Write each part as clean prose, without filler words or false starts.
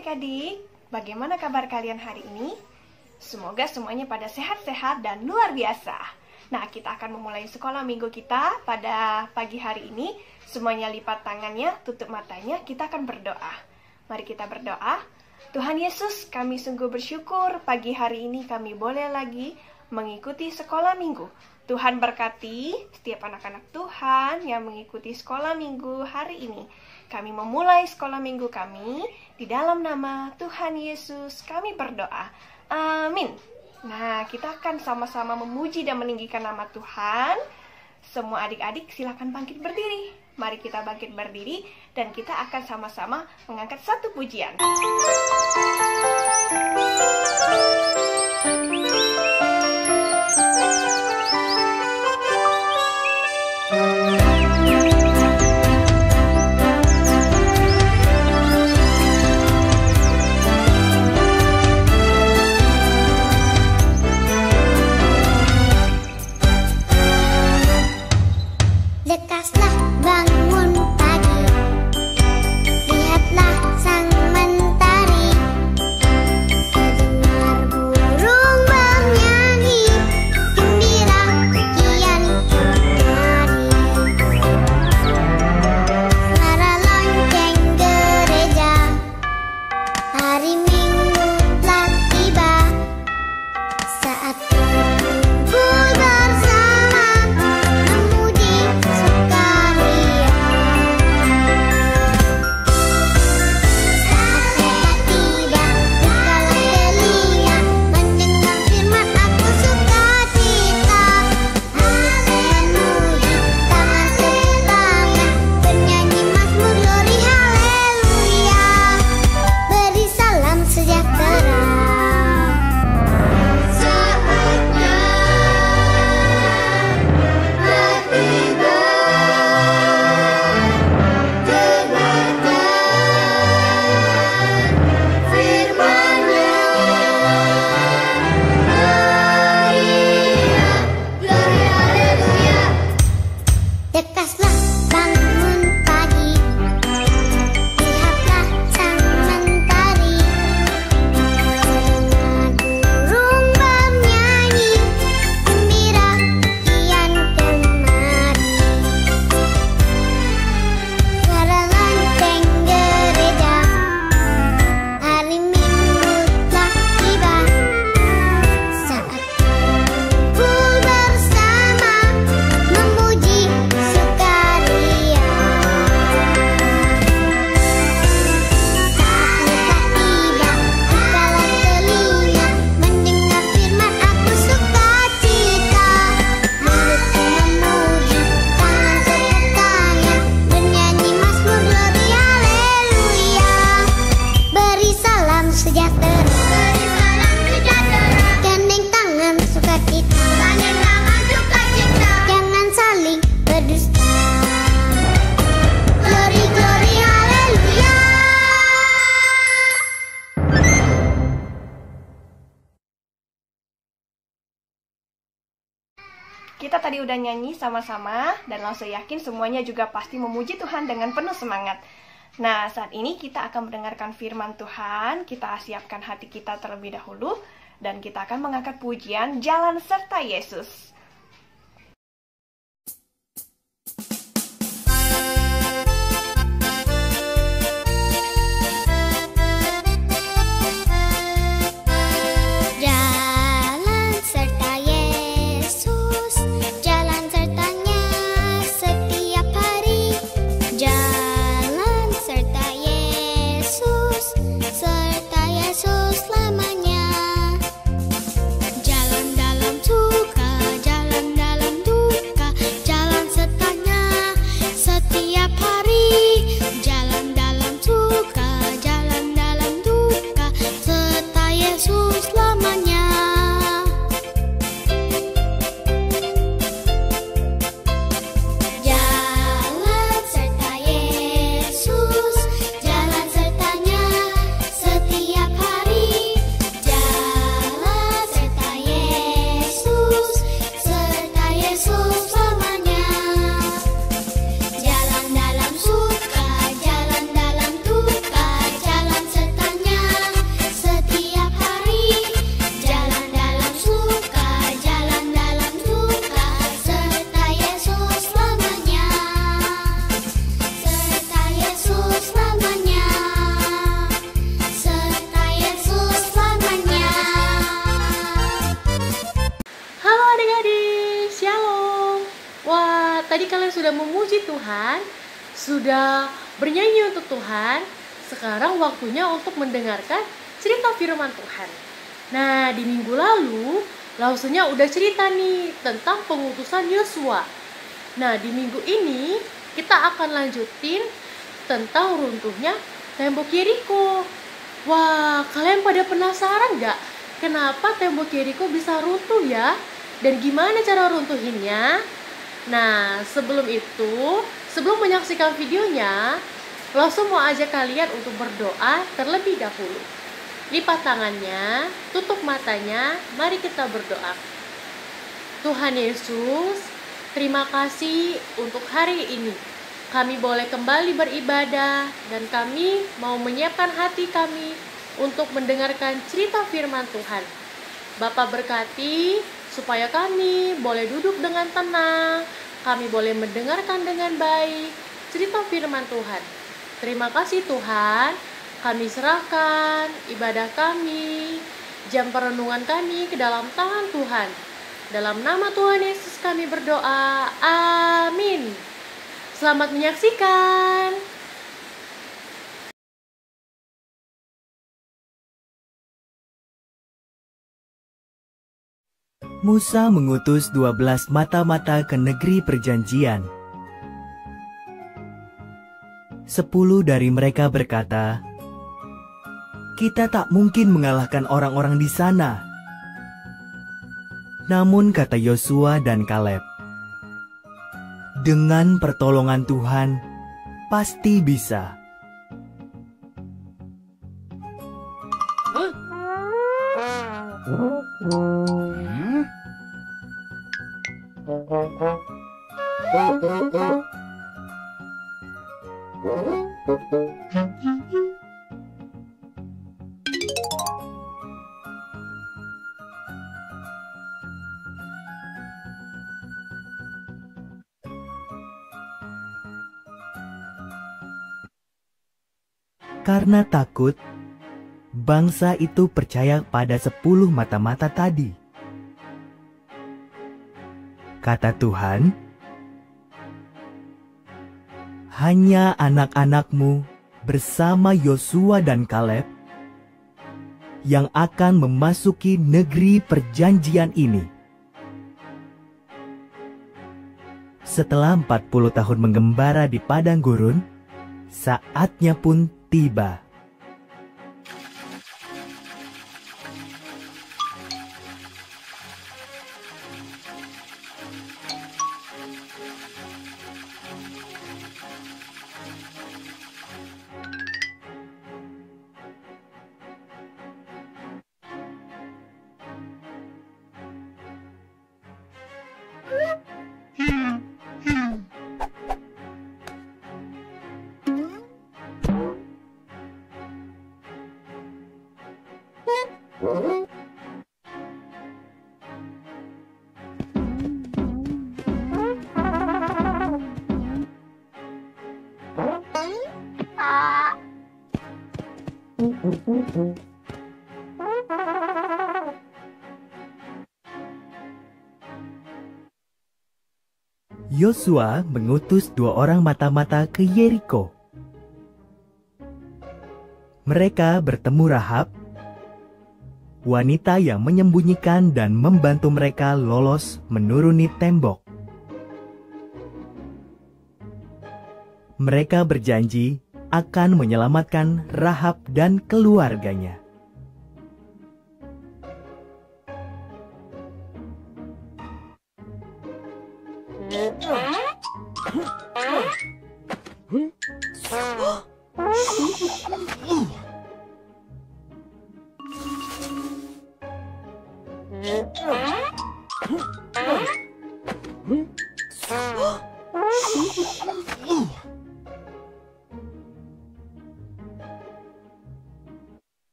adik-adik, bagaimana kabar kalian hari ini? Semoga semuanya pada sehat-sehat dan luar biasa. Nah, kita akan memulai sekolah minggu kita pada pagi hari ini. Semuanya lipat tangannya, tutup matanya, kita akan berdoa. Mari kita berdoa. Tuhan Yesus, kami sungguh bersyukur pagi hari ini kami boleh lagi mengikuti sekolah minggu. Tuhan berkati setiap anak-anak Tuhan yang mengikuti sekolah minggu hari ini. Kami memulai sekolah minggu kami di dalam nama Tuhan Yesus kami berdoa. Amin. Nah, kita akan sama-sama memuji dan meninggikan nama Tuhan. Semua adik-adik silakan bangkit berdiri. Mari kita bangkit berdiri dan kita akan sama-sama mengangkat satu pujian. Lekaslah bangun pagi, lihatlah sang mentari, terdengar burung bernyanyi, gembira kian kemari. Suara lonceng gereja, hari Minggu telah tiba, saat berkumpul bersama memuji sukaria. Saat mereka tiba, bukalah telinga, mendengar firman aku sukacita. Memuji, tangan tepuk tangan, bernyanyi mazmur glori haleluya. Beri salam sejahtera. Saatnya bertiba, dengarkan firman-Nya, teriak glori haleluya. Lekaslah bangun pagi, lihatlah sang mentari, terdengar burung bernyanyi, gembira kian kemari. Suara lonceng gereja, hari Minggu telah tiba, saat berkumpul bersama memuji sukaria. Saat mereka tiba, bukalah telinga, mendengar firman aku sukacita. Mulutku memuji, tangan tepuk tangan, bernyanyi mazmur glori haleluya. Beri salam sejahtera. Gandeng tangan sukacita. Jangan saling berdusta. Glori glori haleluya. Kita tadi udah nyanyi sama-sama dan langsung yakin semuanya juga pasti memuji Tuhan dengan penuh semangat. Nah, saat ini kita akan mendengarkan firman Tuhan. Kita siapkan hati kita terlebih dahulu dan kita akan mengangkat pujian Jalan Serta Yesus. Jalan serta Yesus, jalan sertanya setiap hari. Jalan serta Yesus selamanya. Jalan dalam suka, tadi kalian sudah memuji Tuhan, sudah bernyanyi untuk Tuhan. Sekarang waktunya untuk mendengarkan cerita firman Tuhan. Nah, di minggu lalu, Lausunya udah cerita nih tentang pengutusan Yosua. Nah, di minggu ini kita akan lanjutin tentang runtuhnya tembok Yeriko. Wah, kalian pada penasaran gak? Kenapa tembok Yeriko bisa runtuh ya? Dan gimana cara runtuhinnya? Nah, sebelum menyaksikan videonya, langsung mau ajak kalian untuk berdoa terlebih dahulu. Lipat tangannya, tutup matanya, mari kita berdoa. Tuhan Yesus, terima kasih untuk hari ini. Kami boleh kembali beribadah dan kami mau menyiapkan hati kami untuk mendengarkan cerita firman Tuhan. Bapa berkati supaya kami boleh duduk dengan tenang, kami boleh mendengarkan dengan baik cerita firman Tuhan. Terima kasih Tuhan. Kami serahkan ibadah kami, jam perenungan kami ke dalam tangan Tuhan. Dalam nama Tuhan Yesus kami berdoa. Amin. Selamat menyaksikan. Musa mengutus 12 mata-mata ke negeri perjanjian. 10 dari mereka berkata, "Kita tak mungkin mengalahkan orang-orang di sana." Namun kata Yosua dan Kaleb, "Dengan pertolongan Tuhan, pasti bisa." Karena takut, bangsa itu percaya pada 10 mata-mata tadi. Kata Tuhan, "Hanya anak-anakmu bersama Yosua dan Kaleb yang akan memasuki negeri perjanjian ini." Setelah 40 tahun menggembara di padang gurun, saatnya pun tiba. Yosua mengutus 2 orang mata-mata ke Yeriko. Mereka bertemu Rahab, wanita yang menyembunyikan dan membantu mereka lolos menuruni tembok. Mereka berjanji akan menyelamatkan Rahab dan keluarganya.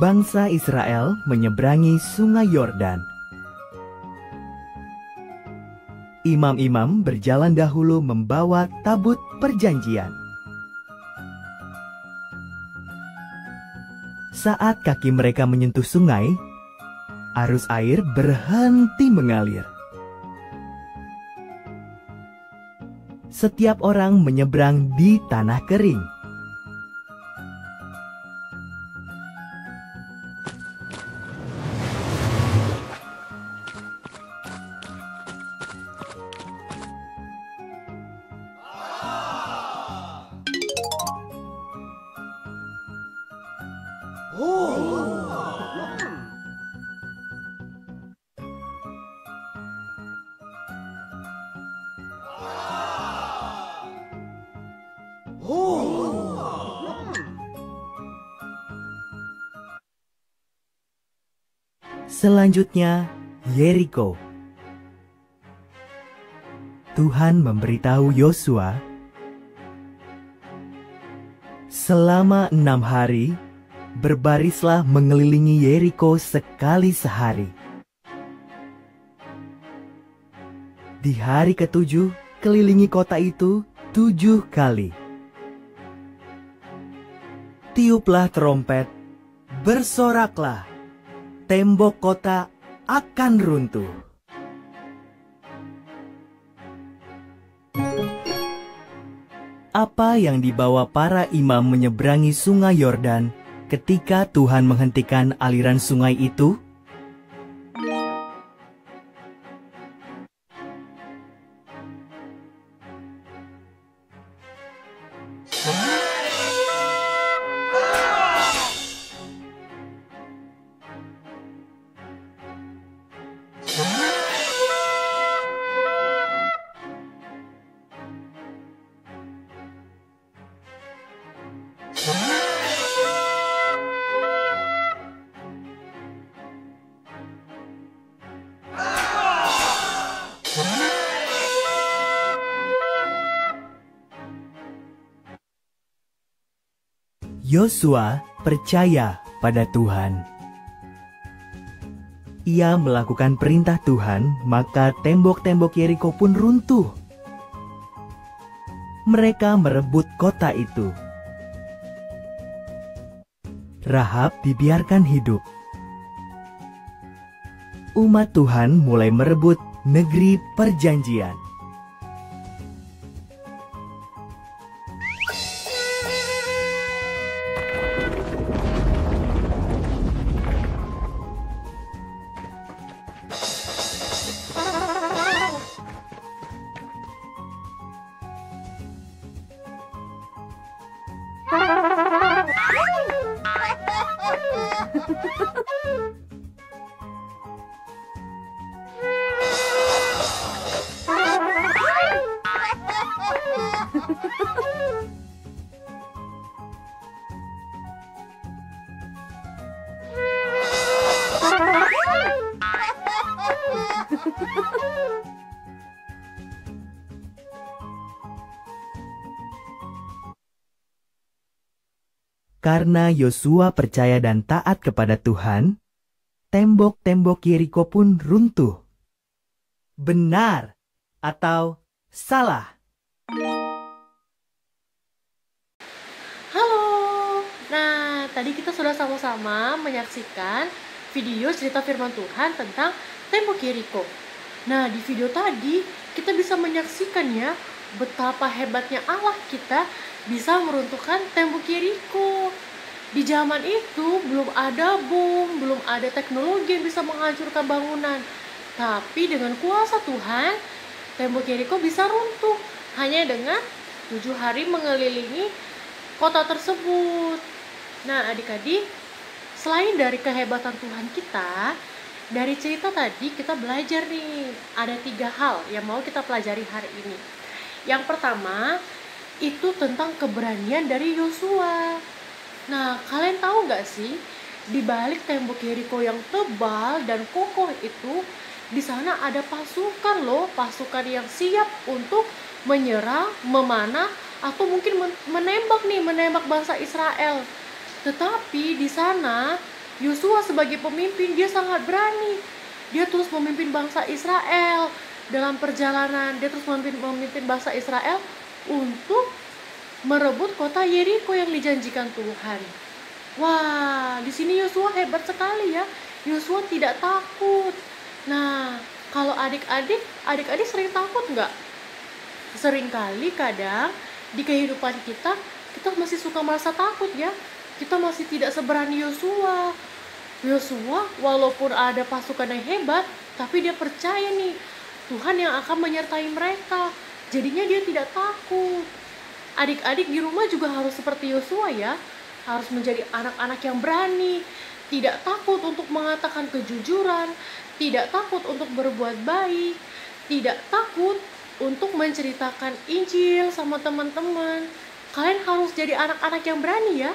Bangsa Israel menyeberangi Sungai Yordan. Imam-imam berjalan dahulu membawa tabut perjanjian. Saat kaki mereka menyentuh sungai, arus air berhenti mengalir. setiap orang menyeberang di tanah kering. Selanjutnya, Yeriko. Tuhan memberitahu Yosua, selama 6 hari, berbarislah mengelilingi Yeriko sekali sehari. Di hari ke-7, kelilingi kota itu 7 kali. Tiuplah trompet, bersoraklah, tembok kota akan runtuh. Apa yang dibawa para imam menyeberangi sungai Yordan ketika Tuhan menghentikan aliran sungai itu? Yosua percaya pada Tuhan. Ia melakukan perintah Tuhan, maka tembok-tembok Yeriko pun runtuh. Mereka merebut kota itu. Rahab dibiarkan hidup. Umat Tuhan mulai merebut negeri perjanjian. Karena Yosua percaya dan taat kepada Tuhan, tembok-tembok Yeriko pun runtuh. Benar atau salah? Halo. Nah, tadi kita sudah sama-sama menyaksikan video cerita firman Tuhan tentang tembok Yeriko. Nah, di video tadi kita bisa menyaksikan ya betapa hebatnya Allah kita bisa meruntuhkan tembok Yeriko. Di zaman itu belum ada bom, belum ada teknologi yang bisa menghancurkan bangunan. Tapi dengan kuasa Tuhan, tembok Yeriko bisa runtuh hanya dengan 7 hari mengelilingi kota tersebut. Nah, adik-adik, selain dari kehebatan Tuhan kita, dari cerita tadi kita belajar nih, ada 3 hal yang mau kita pelajari hari ini. Yang pertama, itu tentang keberanian dari Yosua. Nah, kalian tahu nggak sih, di balik tembok Yeriko yang tebal dan kokoh itu, di sana ada pasukan loh, pasukan yang siap untuk menyerang, memanah, atau mungkin menembak bangsa Israel. Tetapi di sana, Yosua sebagai pemimpin, dia sangat berani. Dia terus memimpin bangsa Israel dalam perjalanan, dia terus memimpin bangsa Israel untuk merebut kota Yeriko yang dijanjikan Tuhan. Wah, di sini Yosua hebat sekali ya. Yosua tidak takut. Nah, kalau adik-adik sering takut nggak? Seringkali kadang di kehidupan kita masih suka merasa takut ya. Kita masih tidak seberani Yosua. Yosua walaupun ada pasukan yang hebat, tapi dia percaya nih Tuhan yang akan menyertai mereka. Jadinya dia tidak takut. Adik-adik di rumah juga harus seperti Yosua ya. Harus menjadi anak-anak yang berani, tidak takut untuk mengatakan kejujuran, tidak takut untuk berbuat baik, tidak takut untuk menceritakan Injil sama teman-teman. Kalian harus jadi anak-anak yang berani ya.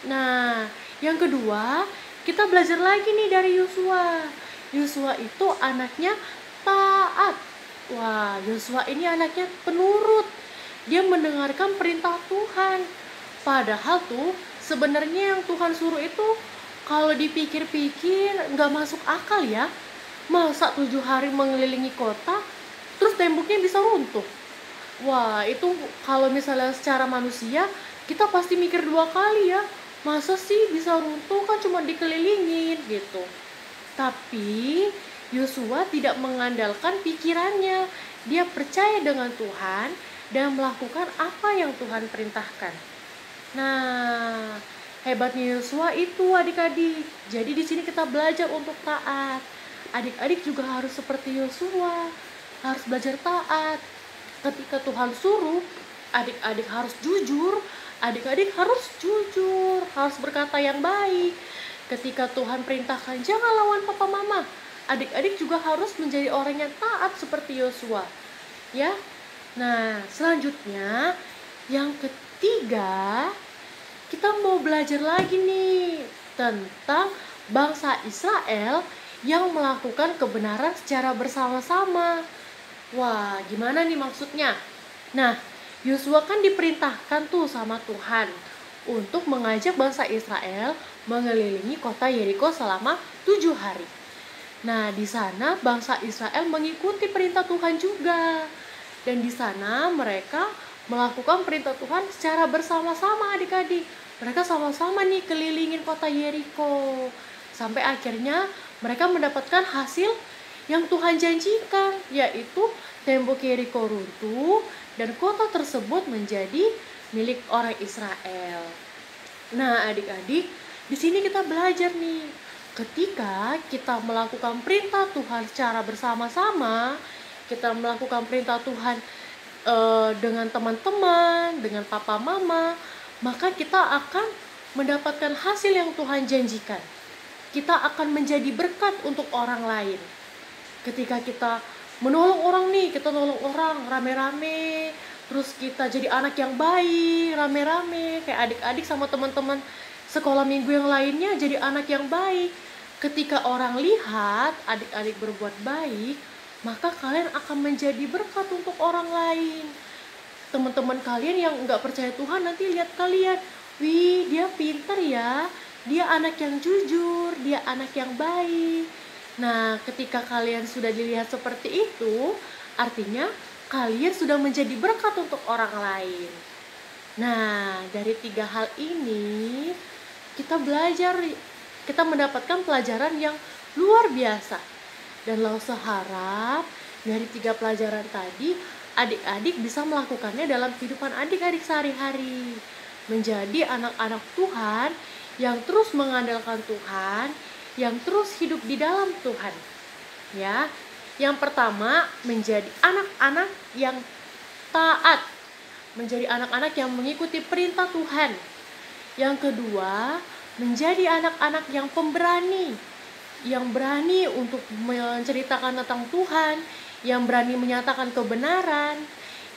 Nah, yang kedua, kita belajar lagi nih dari Yosua. Yosua itu anaknya taat. Wah, Yosua ini anaknya penurut. Dia mendengarkan perintah Tuhan. Padahal tuh sebenarnya yang Tuhan suruh itu kalau dipikir-pikir nggak masuk akal ya. Masa 7 hari mengelilingi kota terus temboknya bisa runtuh? Wah, itu kalau misalnya secara manusia kita pasti mikir 2 kali ya. Masa sih bisa runtuh, kan cuma dikelilingin gitu. Tapi Yosua tidak mengandalkan pikirannya. Dia percaya dengan Tuhan dan melakukan apa yang Tuhan perintahkan. Nah, hebatnya Yosua itu adik-adik. Jadi di sini kita belajar untuk taat. Adik-adik juga harus seperti Yosua, harus belajar taat. Ketika Tuhan suruh, adik-adik harus jujur. Adik-adik harus jujur, harus berkata yang baik. Ketika Tuhan perintahkan jangan lawan papa mama, adik-adik juga harus menjadi orang yang taat seperti Yosua. Ya. Nah, selanjutnya yang ketiga, kita mau belajar lagi nih tentang bangsa Israel yang melakukan kebenaran secara bersama-sama. Wah, gimana nih maksudnya? Nah, Yosua kan diperintahkan tuh sama Tuhan untuk mengajak bangsa Israel mengelilingi kota Yeriko selama 7 hari. Nah, di sana bangsa Israel mengikuti perintah Tuhan juga. Dan di sana mereka melakukan perintah Tuhan secara bersama-sama adik-adik. Mereka sama-sama nih kelilingin kota Yeriko. Sampai akhirnya mereka mendapatkan hasil yang Tuhan janjikan, yaitu tembok Yeriko runtuh dan kota tersebut menjadi milik orang Israel. Nah, adik-adik, di sini kita belajar nih, ketika kita melakukan perintah Tuhan secara bersama-sama, kita melakukan perintah Tuhan dengan teman-teman, dengan papa mama, maka kita akan mendapatkan hasil yang Tuhan janjikan. Kita akan menjadi berkat untuk orang lain. Ketika kita menolong orang nih, kita nolong orang rame-rame, terus kita jadi anak yang baik rame-rame, kayak adik-adik sama teman-teman sekolah minggu yang lainnya jadi anak yang baik. Ketika orang lihat adik-adik berbuat baik, maka kalian akan menjadi berkat untuk orang lain. Teman-teman kalian yang nggak percaya Tuhan nanti lihat kalian, wih dia pintar ya, dia anak yang jujur, dia anak yang baik. Nah, ketika kalian sudah dilihat seperti itu, artinya kalian sudah menjadi berkat untuk orang lain. Nah, dari 3 hal ini kita belajar, kita mendapatkan pelajaran yang luar biasa. Dan Lause harap dari 3 pelajaran tadi, adik-adik bisa melakukannya dalam kehidupan adik-adik sehari-hari. Menjadi anak-anak Tuhan yang terus mengandalkan Tuhan, yang terus hidup di dalam Tuhan. Ya. Yang pertama, menjadi anak-anak yang taat. Menjadi anak-anak yang mengikuti perintah Tuhan. Yang kedua, menjadi anak-anak yang pemberani. Yang berani untuk menceritakan tentang Tuhan, yang berani menyatakan kebenaran,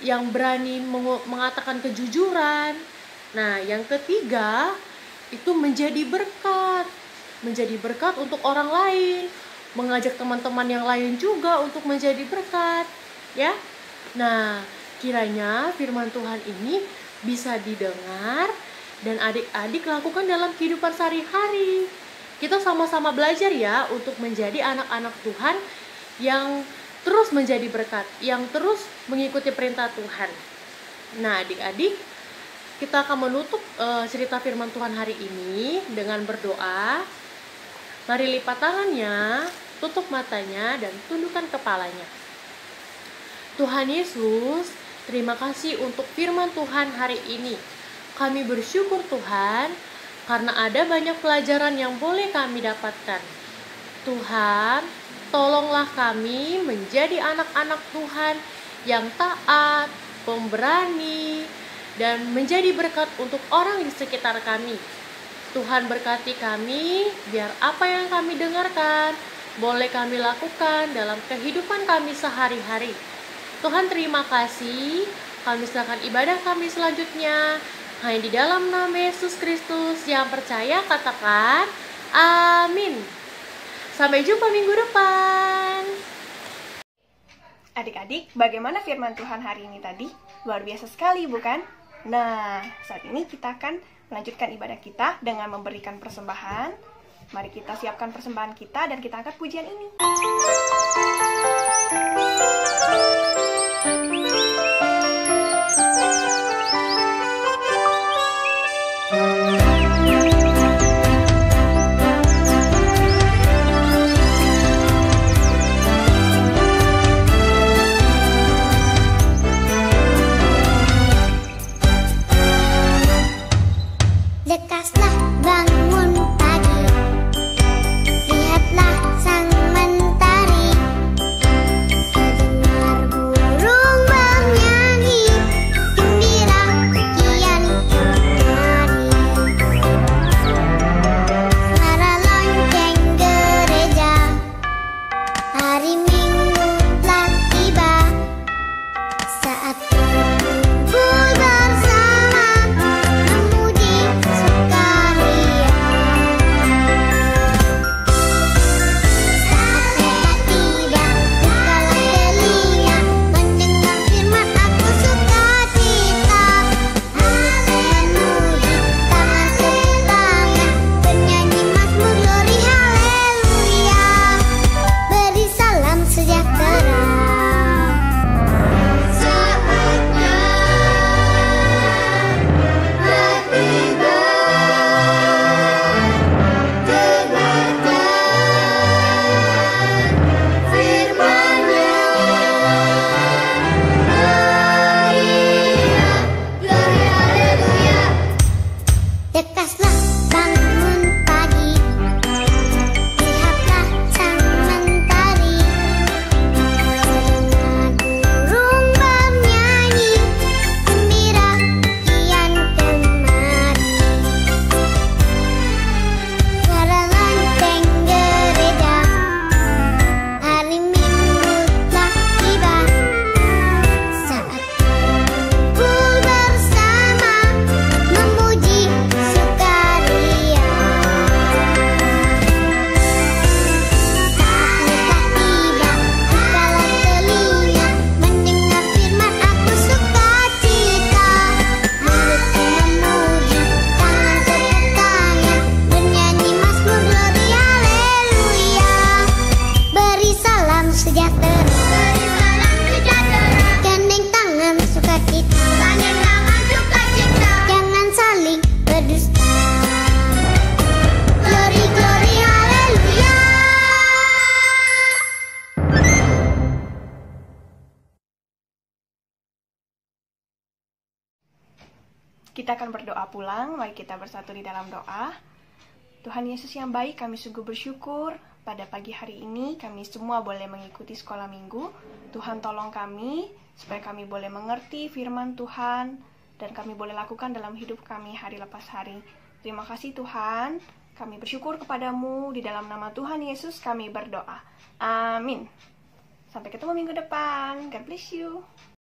yang berani mengatakan kejujuran. Nah, yang ketiga, itu menjadi berkat. Menjadi berkat untuk orang lain, mengajak teman-teman yang lain juga untuk menjadi berkat, ya. Nah, kiranya firman Tuhan ini bisa didengar dan adik-adik lakukan dalam kehidupan sehari-hari. Kita sama-sama belajar ya untuk menjadi anak-anak Tuhan yang terus menjadi berkat, yang terus mengikuti perintah Tuhan. Nah, adik-adik, kita akan menutup cerita firman Tuhan hari ini dengan berdoa. Mari lipat tangannya, tutup matanya, dan tundukkan kepalanya. Tuhan Yesus, Terima kasih untuk firman Tuhan hari ini. Kami bersyukur Tuhan, karena ada banyak pelajaran yang boleh kami dapatkan. Tuhan, tolonglah kami menjadi anak-anak Tuhan yang taat, pemberani, dan menjadi berkat untuk orang di sekitar kami. Tuhan berkati kami, biar apa yang kami dengarkan boleh kami lakukan dalam kehidupan kami sehari-hari. Tuhan terima kasih, kami serahkan ibadah kami selanjutnya hanya di dalam nama Yesus Kristus. Yang percaya katakan amin. Sampai jumpa minggu depan. Adik-adik, bagaimana firman Tuhan hari ini tadi? Luar biasa sekali, bukan? Nah, saat ini kita akan melanjutkan ibadah kita dengan memberikan persembahan. Mari kita siapkan persembahan kita dan kita angkat pujian ini. Lekaslah bangun pagi, lihatlah sang mentari, terdengar burung bernyanyi, gembira kian kemari. Suara lonceng gereja, hari Minggu telah tiba, saat berkumpul bersama memuji sukaria. Saat tiba, bukalah telinga, mendengar firman aku sukacita. Memuji, tangan tepuk tangan, bernyanyi mazmur glori haleluya. Beri salam sejahtera. Saatnya bertiba, dengarkan firman-Nya. Gloria, gloria, haleluya. Lekaslah bangun pagi, lihatlah sang mentari, terdengar burung bernyanyi, gembira kian kemari. Suara lonceng gereja, hari Minggu telah tiba, saat berkumpul bersama memuji sukaria. Saatnya tiba, bukalah telinga, mendengar firman aku sukacita. Mulutku memuji, tangan tepuk tangan, bernyanyi mazmur glori haleluya. Beri salam sejahtera, gandeng tangan sukacita, jangan saling berdusta. Glory, glory, haleluya. Kita akan berdoa pulang. Mari kita bersatu di dalam doa. Tuhan Yesus yang baik, kami sungguh bersyukur pada pagi hari ini kami semua boleh mengikuti sekolah minggu. Tuhan tolong kami supaya kami boleh mengerti firman Tuhan dan kami boleh lakukan dalam hidup kami hari lepas hari. Terima kasih Tuhan. Kami bersyukur kepadamu, di dalam nama Tuhan Yesus kami berdoa. Amin. Sampai ketemu minggu depan. God bless you.